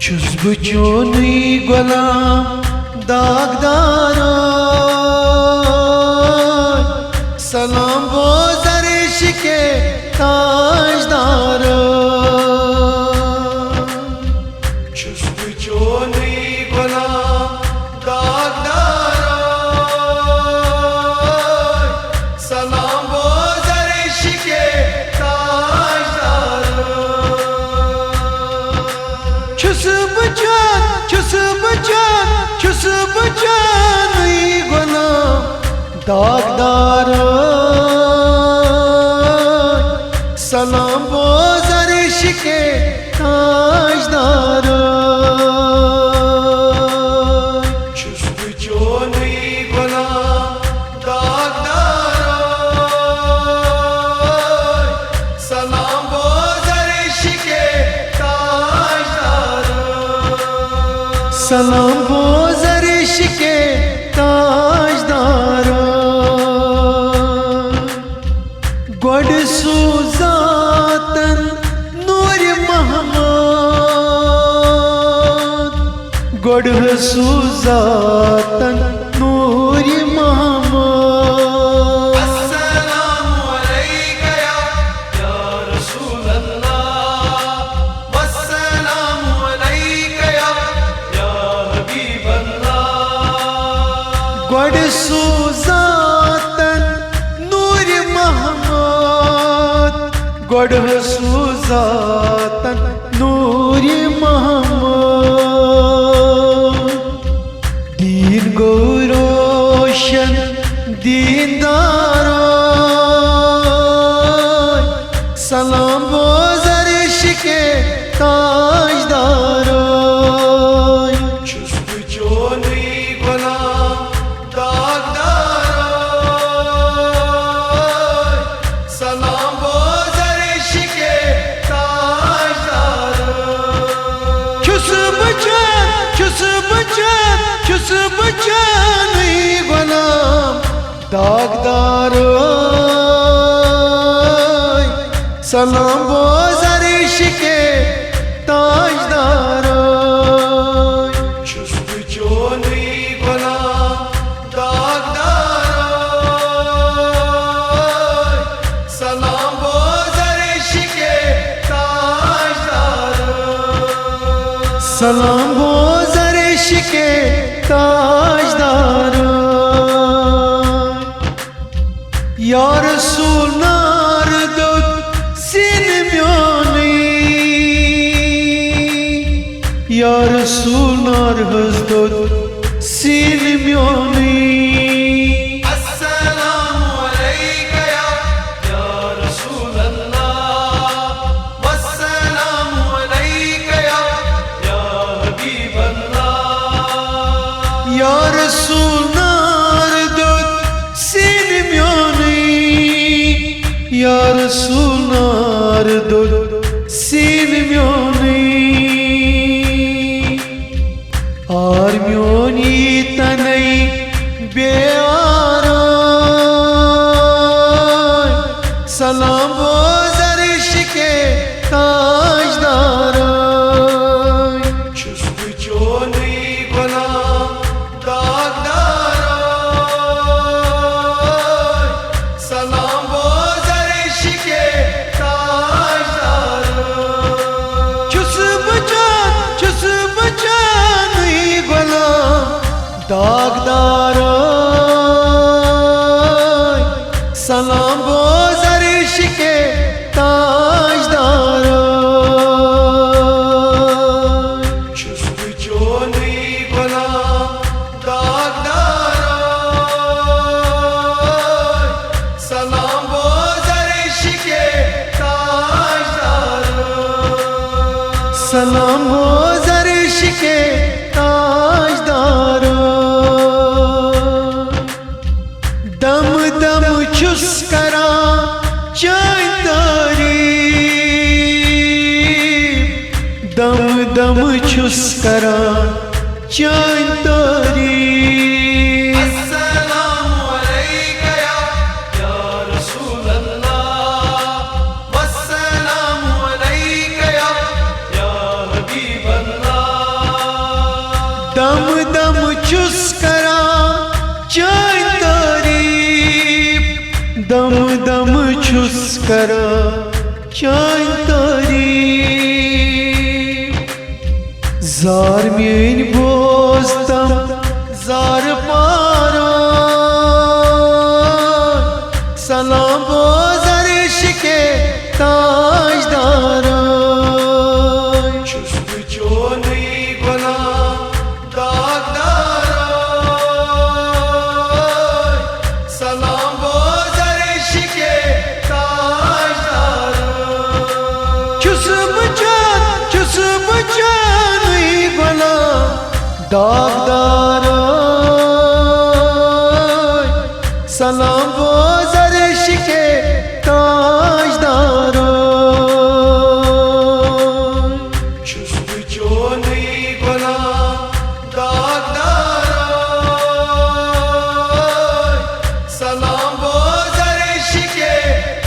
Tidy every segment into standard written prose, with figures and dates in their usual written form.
छुस बह चोनुई गुलाम दागदारो सलाम बोज़र इश्क़े ताजदारो छुस बह चोनुई गुलाम दागदारो सलाम बोज़र इश्क़े ताजदारो छुस बह चोनुई गुलाम दागदारो सलाम बोज़र इश्क़े ताजदारो छुस बह चोनुई गुलाम दागदारो सलाम बोज़र इश्क़े ताजदारो सलाम बोज़र इश्क़े ताजदारो गोड सूज़ातन नूर महमूद गोड सूज़ातन नूर महमूद अस्सलामु अलैका या रसूल अल्लाह वस्सलामु अलैका या हबीब अल्लाह गोड सूज़ातन नूर महमूद गोड सूज़ातन नूर महमूद दीन गो रोशन दीनदारो सलाम बोज़र इश्क़े ताजदारो छुस बह चोनुई गुलाम दागदारो सलाम बोज़र इश्क़े ताजदारो छुस बह चोनुई गुलाम दागदारो सलाम बोज़र इश्क़े ताजदारो छुस बह चोनुई गुलाम दागदारो सलाम बोज़र इश्क़े ताजदारो सलाम बोज़र इश्क़े ताजदारो या रसूल नारदुत सिन म्योनी या रसूल नारदुत सिन म्योनी अस्सलामु अलैका या रसूल अल्लाह वस्सलामु अलैका या हबीब अल्लाह या रसूल नारदुत सिन म्योनी या रसूल नारदुत सिन म्योनी आर म्योनी तनई बेआरो सलाम बोज़र इश्क़े ताजदारो छुस बह चोनुई गुलाम दागदारो सलाम बोज़र इश्क़े ताजदारो छुस बह चोनुई गुलाम दागदारो सलाम बोज़र इश्क़े ताजदारो छुस बह चोनुई गुलाम दागदारो सलाम बोज़र इश्क़े ताजदारो सलाम बोज़र इश्क़े ताजदारो दम दम छुस करा चाय तारीफ दम दम छुस करा चाय तारीफ अस्सलामु अलैका या रसूल अल्लाह वस्सलामु अलैका या हबीब अल्लाह दम दम चुस करा चाय तारीफ, दम दम चुस करा चाय तारीफ। जार मेन बोस्तम जार पारा, सलाम बोजर इश्के ताजदारा। चुस्त चोनी गुलाम दागदारा, सलाम बोजर इश्के ताजदारा। चुस्ब चानी गुलाम दागदारा, सलाम बोजर इश्के ताजदारा। चुस्त चोनी गुलाम दागदारा, सलाम बोजर इश्के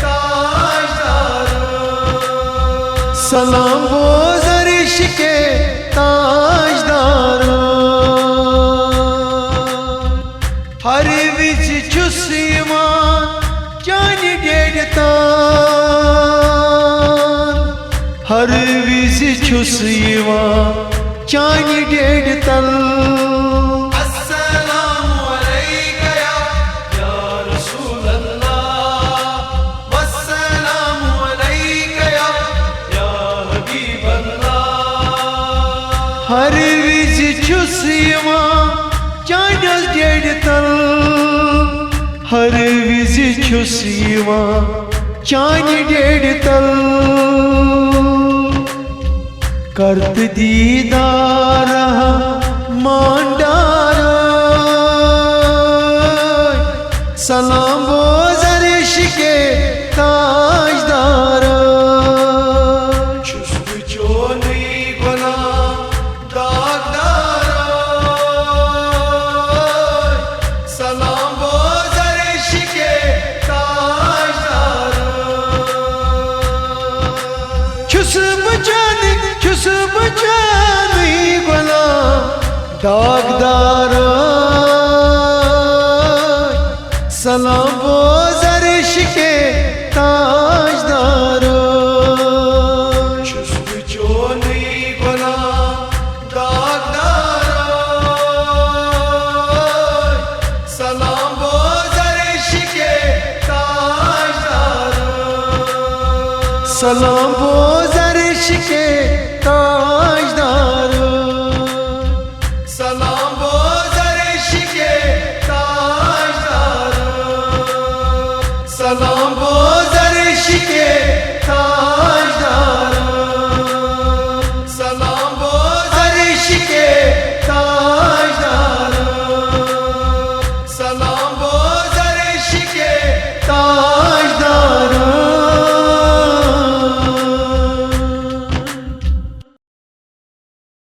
ताजदारा। सलाम बोजर इश्के ताजदारा। हर विच चुस ईमान जानी डेढ़तान, हर विच चुस ईमान जानी डेढ़तल। अस्सलामु अलैका या रसूल अल्लाह, वस्सलामु अलैका या हबीब अल्लाह। हर विच चुस ईमान जानी डेढ़तल, हर विज छुस यिवान चानि डेढ़तल। करत दीदार मांडारा, सलाम बोजर इश्के ताजदारा। चुस्त चोनी गुलाम दागदारा, सलाम बोजर इश्के ताजदारा। चुस्ब चानी गुलाम दागदारा, सलाम बोजर इश्के ताजदारा। चुस्त चोनी गुलाम दागदारा, सलाम बोजर इश्के ताजदारा। सलाम बोजर इश्के ताजदारा। सलाम बोजर इश्के ताजदारा। सलाम बोजर इश्के ताजदारा। सलाम बोजर इश्के ताजदारा। सलाम बोजर इश्के ताजदारा।